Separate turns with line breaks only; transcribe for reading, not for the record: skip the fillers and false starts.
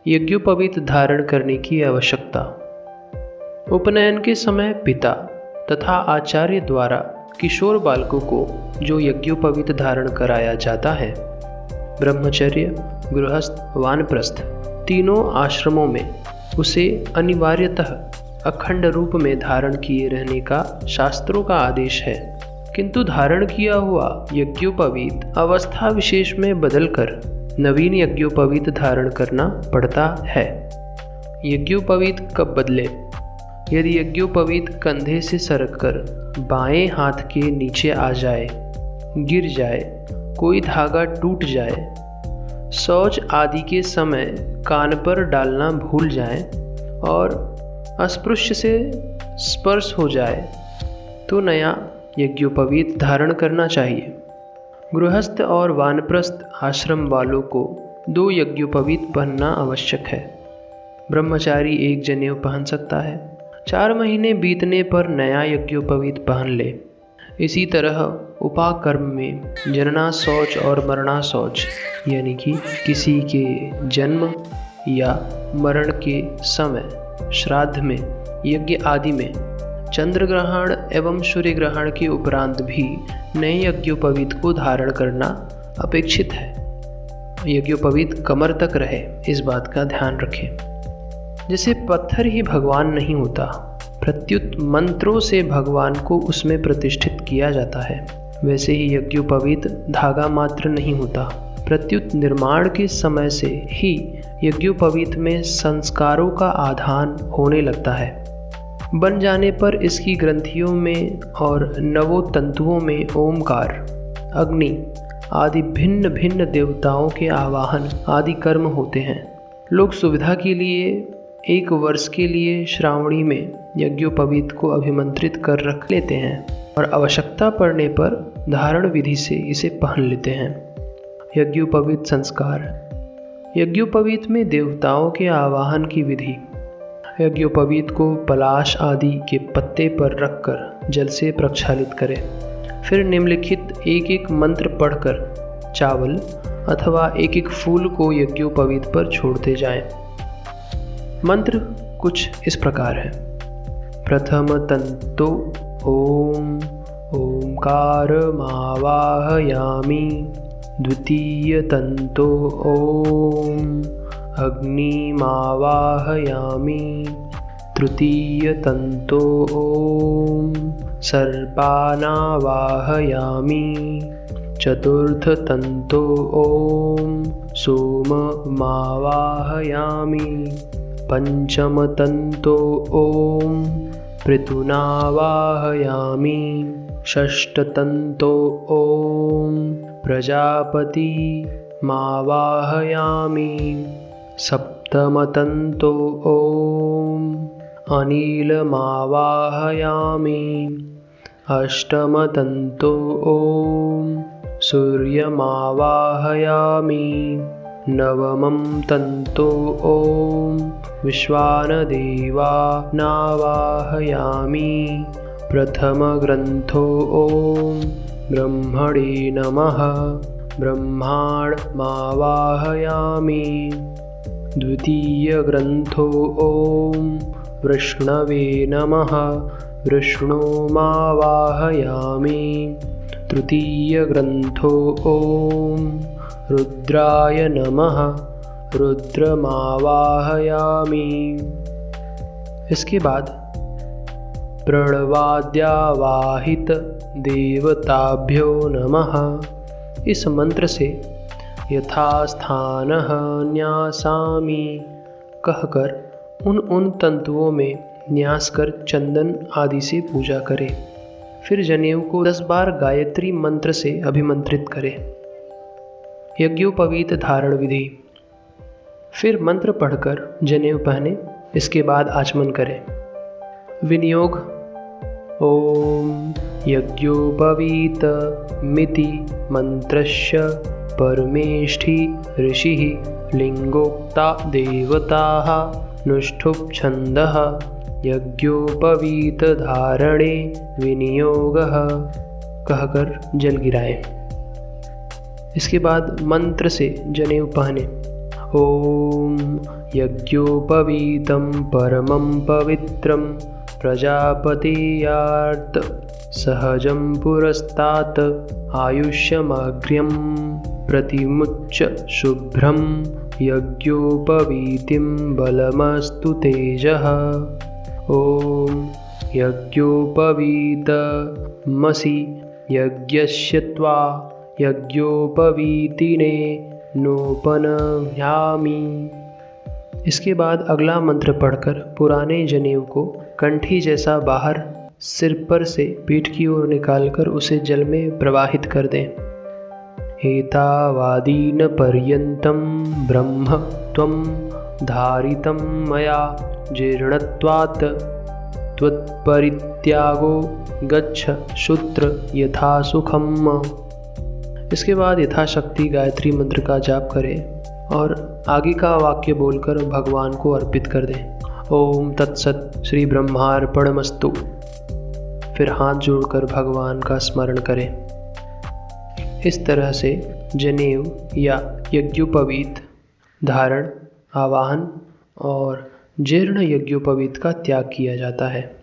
यज्ञोपवीत धारण करने की आवश्यकता। उपनयन के समय पिता तथा आचार्य द्वारा किशोर बालकों को जो यज्ञोपवीत धारण कराया जाता है, ब्रह्मचर्य, गृहस्थ, वानप्रस्थ तीनों आश्रमों में उसे अनिवार्यतः अखंड रूप में धारण किए रहने का शास्त्रों का आदेश है। किंतु धारण किया हुआ यज्ञोपवीत अवस्था विशेष में बदलकर नवीन यज्ञोपवीत धारण करना पड़ता है। यज्ञोपवीत कब बदले? यदि यज्ञोपवीत कंधे से सरककर बाएं हाथ के नीचे आ जाए, गिर जाए, कोई धागा टूट जाए, शौच आदि के समय कान पर डालना भूल जाए और अस्पृश्य से स्पर्श हो जाए तो नया यज्ञोपवीत धारण करना चाहिए। गृहस्थ और वानप्रस्थ आश्रम वालों को 2 यज्ञोपवीत पहनना आवश्यक है। ब्रह्मचारी 1 जनेऊ पहन सकता है। 4 महीने बीतने पर नया यज्ञोपवीत पहन ले। इसी तरह उपाकर्म में जनना शौच और मरणा शौच यानी कि किसी के जन्म या मरण के समय, श्राद्ध में, यज्ञ आदि में, चंद्र ग्रहण एवं सूर्य ग्रहण के उपरांत भी नए यज्ञोपवीत को धारण करना अपेक्षित है। यज्ञोपवीत कमर तक रहे, इस बात का ध्यान रखें। जैसे पत्थर ही भगवान नहीं होता, प्रत्युत मंत्रों से भगवान को उसमें प्रतिष्ठित किया जाता है, वैसे ही यज्ञोपवीत धागा मात्र नहीं होता, प्रत्युत निर्माण के समय से ही यज्ञोपवीत में संस्कारों का आधान होने लगता है। बन जाने पर इसकी ग्रंथियों में और नवोतंतुओं में ओमकार, अग्नि आदि भिन्न भिन्न देवताओं के आवाहन आदि कर्म होते हैं। लोग सुविधा के लिए 1 वर्ष के लिए श्रावणी में यज्ञोपवीत को अभिमंत्रित कर रख लेते हैं और आवश्यकता पड़ने पर धारण विधि से इसे पहन लेते हैं। यज्ञोपवीत संस्कार। यज्ञोपवीत में देवताओं के आवाहन की विधि। यज्ञोपवीत को पलाश आदि के पत्ते पर रखकर जल से प्रक्षालित करें। फिर निम्नलिखित 1 मंत्र पढ़कर चावल अथवा 1 फूल को यज्ञोपवीत पर छोड़ते जाएं। मंत्र कुछ इस प्रकार है। प्रथम तंतो ओम ओंकारमावाहयामि। द्वितीय तंतो ओम अग्निमावाहयामि। तृतीय तंतो ओम सर्पानावाहयामि। चतुर्थ तंतो ओम सोममावाहयामि। पंचम तंतो ओम पृथुनावाहयामि। षष्ठ तंतो ओम प्रजापति मावाहयामि। सप्तम तंतो ओम अनिलमावाहयामि। अष्टम तंतो ओम सूर्यमावाहयामि। नवमं तंतो ओम विश्वानदेवानावाहयामि। प्रथम ग्रंथो ओम ब्रह्मणे नमः। ब्रह्माण्डमावाहयामि। द्वितीय ग्रंथो ओम विष्णवे नमः। विष्णुमावाहयामि। तृतीय ग्रंथो ओम रुद्राय नमः। रुद्रमावाहयामि। इसके बाद प्रणवाद्यावाहित देवताभ्यो नमः इस मंत्र से यथास्थानः न्यासामि कहकर उन तंतुओं में न्यास कर चंदन आदि से पूजा करें। फिर जनेऊ को 10 बार गायत्री मंत्र से अभिमंत्रित करें। यज्ञोपवीत धारण विधि। फिर मंत्र पढ़कर जनेऊ पहने, इसके बाद आचमन करें। विनियोग। ओम यज्ञोपवीत मिति मंत्रस्य परमेष्ठि ऋषिः लिंगोक्ता देवताः नुष्ठुप छन्दः यज्ञोपवीत धारणे विनियोगः कहकर जल गिराएं। इसके बाद मंत्र से जनेऊ पहने। ओम यज्ञोपवीतं परमं पवित्रं प्रजापतेयार्थ सहजं पुरस्तात् आयुष्यमग्र्यं प्रतिमुच्य शुभ्रं यज्ञोपवीतिं बलमस्तु तेजः। ॐ यज्ञोपवीतमसि यज्ञस्य त्वा यज्ञोपवीतिने नोपनम्यामि। इसके बाद अगला मंत्र पढ़कर पुराने जनेऊ को कंठी जैसा बाहर सिर पर से पीठ की ओर निकालकर उसे जल में प्रवाहित कर दें। एतावादीन पर्यन्तं ब्रह्म त्वं धारितं मया जीर्णत्वात् त्वत्परित्यागो गच्छ शूद्र यथा सुखम्। इसके बाद यथाशक्ति गायत्री मंत्र का जाप करें और आगे का वाक्य बोलकर भगवान को अर्पित कर दें। ओम तत्सत श्री ब्रह्मार्पणमस्तु। फिर हाथ जोड़कर भगवान का स्मरण करें। इस तरह से जनेऊ या यज्ञोपवीत धारण, आवाहन और जीर्ण यज्ञोपवीत का त्याग किया जाता है।